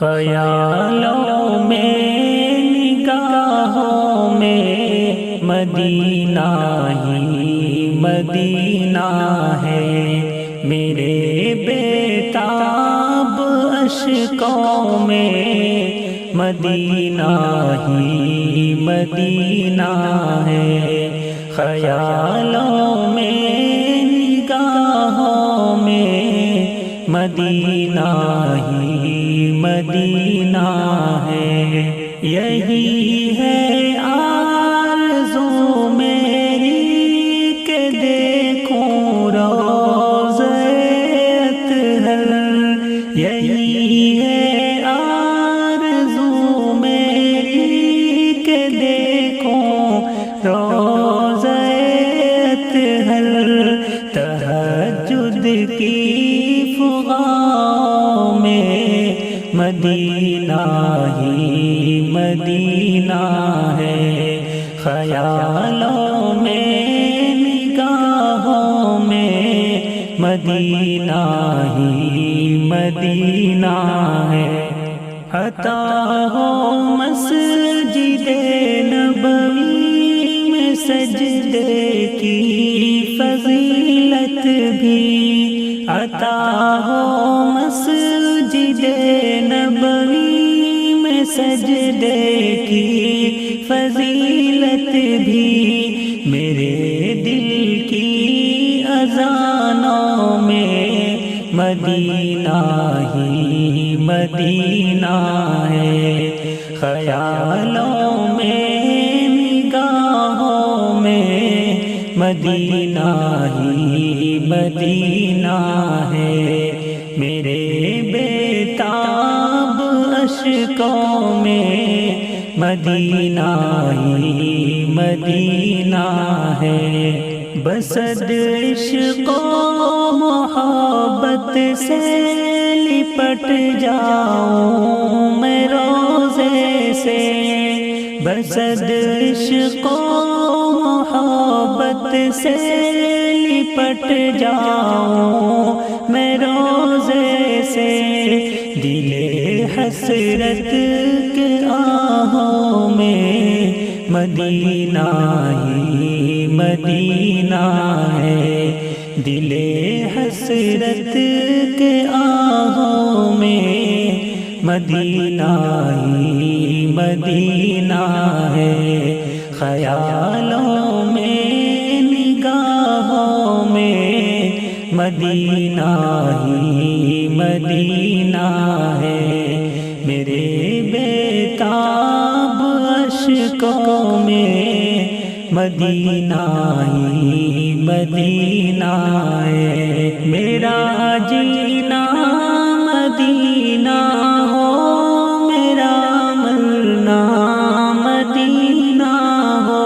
خیالوں میں نگاہوں میں مدینہ ہی مدینہ ہے، میرے بیتاب اشکوں میں مدینہ ہی مدینہ ہے، خیالوں میں نگاہوں میں مدینہ ہی مدینہ ہے، یہی ہے آرزو میری کہ دیکھوں روضہ اطہر، یہی ہے آرزو میری کہ دیکھوں روضہ اطہر، تہجد کی فغاں میں مدینہ ہی مدینہ ہے، خیالوں میں نگاہوں میں مدینہ ہی مدینہ ہے، عطا ہو مسجد نبوی میں سجدے کی فضیلت بھی، عطا ہو مسجد نبوی میں سجدے کی فضیلت بھی، میرے دل کی اذانوں میں مدینہ ہی مدینہ ہے، خیالوں میں نگاہوں میں مدینہ ہی مدینہ ہے، میرے بیتاب اشکوں میں مدینہ ہی مدینہ ہے، بسد عشق و محبت سے لپٹ جاؤں میں روضے سے، بسد عشق و محبت سے لپٹ جاؤں میں روضے سے، دل حسرت کے آہوں میں مدینہ ہی مدینہ ہے، دل حسرت کے آہوں میں مدینہ ہی مدینہ ہے، خیالوں میں نگاہوں میں مدینہ ہی مدینہ ہے، میرے بیتاب اشکوں میں مدینہ ہی مدینہ ہے، میرا جینا مدینہ ہو، میرا مرنا مدینہ ہو،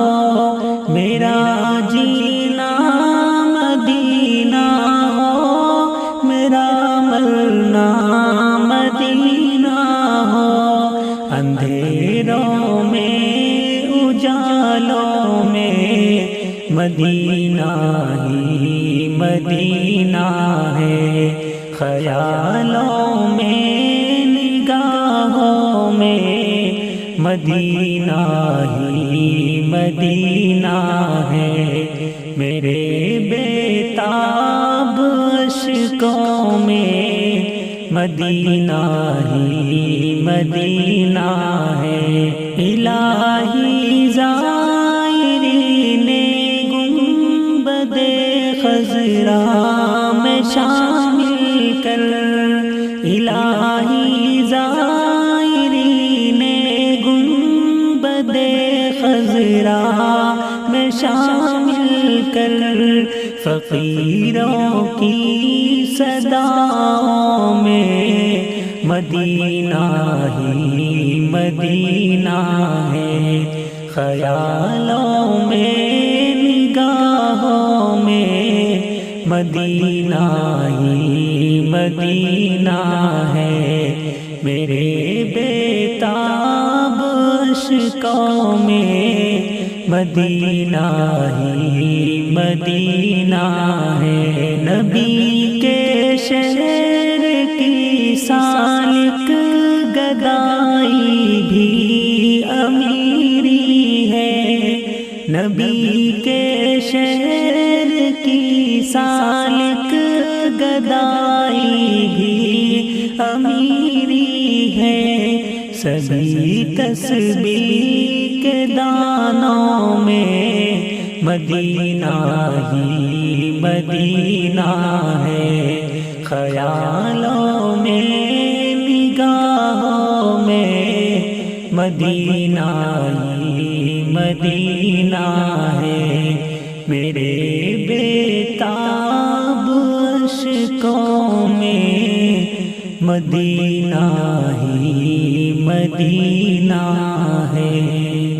میرا جینا مدینہ ہو، میرا مرنا مدینہ ہو، اندھیروں میں اجالوں میں مدینہ ہی مدینہ ہے، خیالوں میں نگاہوں میں مدینہ ہی مدینہ ہے، میرے بیتاب اشکوں میں مدینہ ہی مدینہ ہے، الہی زائرین گنبد خضرا میں شامل کر، الہی زائرین گنبد خضرا میں شامل کر، فقیروں کی صداؤں میں مدینہ ہی مدینہ ہے، خیالوں میں نگاہوں میں مدینہ ہی مدینہ ہے، میرے بیتاب اشکوں میں مدینہ ہی مدینہ ہے، نبی کے شہر کی سالک نبی کے شہر کی سالک گدائی بھی امیری ہے، سبھی تسبیح کے دانوں میں مدینہ ہی مدینہ ہے، خیالوں میں نگاہوں میں مدینہ ہی مدینہ ہے، میرے بےتاب اشکوں میں مدینہ ہی مدینہ ہے۔